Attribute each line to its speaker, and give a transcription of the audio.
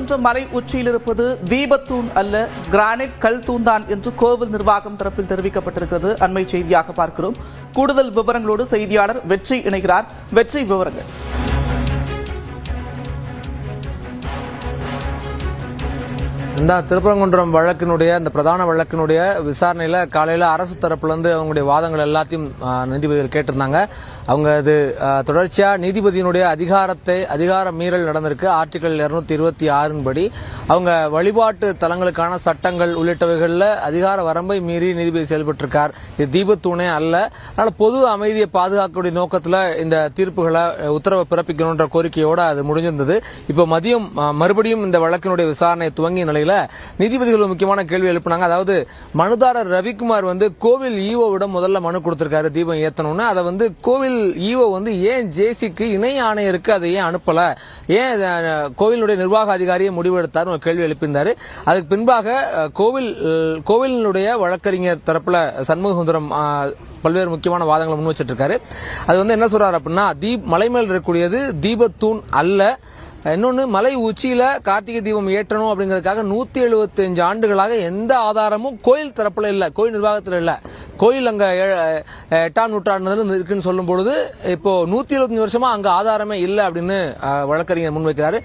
Speaker 1: திருப்பரங்குன்றம் மலை உச்சியில் இருப்பது தீபத்தூண் அல்ல, கிரானைட் கல் தூண்தான் என்று கோவில் நிர்வாகம் தரப்பில் தெரிவிக்கப்பட்டிருக்கிறது. அண்மை செய்தியாக பார்க்கிறோம். கூடுதல் விவரங்களோடு செய்தியாளர் வெற்றி இணைகிறார். வெற்றி, விவரங்கள்.
Speaker 2: இந்த திருப்பரங்குன்றம் வழக்கினுடைய அந்த பிரதான வழக்கினுடைய விசாரணையில காலையில அரசு தரப்புல இருந்து அவங்களுடைய வாதங்கள் எல்லாத்தையும் நீதிபதிகள் கேட்டிருந்தாங்க. அவங்க அது தொடர்ச்சியா நீதிபதியினுடைய அதிகார மீறல் நடந்திருக்கு. ஆர்டிகல் 226 படி அவங்க வழிபாட்டு தலங்களுக்கான சட்டங்கள் உள்ளிட்டவைகள்ல அதிகார வரம்பை மீறி நீதிபதி செயல்பட்டிருக்கார். இது தீபத்தூணே அல்ல. அதனால பொது அமைதியை பாதுகாக்கக்கூடிய நோக்கத்துல இந்த தீர்ப்புகளை உத்தரவை பிறப்பிக்கணும்ன்ற கோரிக்கையோட அது முடிஞ்சிருந்தது. இப்ப மதியம் மறுபடியும் இந்த வழக்கினுடைய விசாரணை துவங்கிய நிலையில் நீதிபதிகள் முக்கியமான கேள்வி எழுப்பினாங்க. அதாவது மனுதாரர் ரவிக்குமார் கோவில் ஈவோவிடம் முதல்ல மனு கொடுத்திருக்காரு தீபம் ஏத்தணும்னு. அதை கோவில் ஈவோ ஏன் ஜேசிக்கு இணை ஆணையருக்கு அதை ஏன் அனுப்பல, ஏன் கோவிலுடைய நிர்வாக அதிகாரியை முடிவெடுத்தார் கேள்வி எழுப்பியிருந்தாரு. அதுக்கு பின்பாக கோவிலுடைய வழக்கறிஞர் தரப்புல சண்முகசுந்தரம் பல்வேறு முக்கியமான வாதங்களை முன் வச்சிட்டு இருக்காரு. அது என்ன சொல்றாரு அப்படின்னா, மலை மேல் இருக்கக்கூடியது தீபத்தூண் அல்ல, இன்னொன்னு மலை உச்சியில கார்த்திகை தீபம் ஏற்றணும் அப்படிங்கறதுக்காக 175 ஆண்டுகளாக எந்த ஆதாரமும் கோயில் தரப்புல இல்ல, கோயில் நிர்வாகத்துல இல்ல. கோயில் அங்க 8ஆம் நூற்றாண்டு இருக்குன்னு சொல்லும் பொழுது இப்போ 125 வருஷமா அங்க ஆதாரமே இல்ல அப்படின்னு வழக்கறிஞர் முன்வைக்கிறாரு.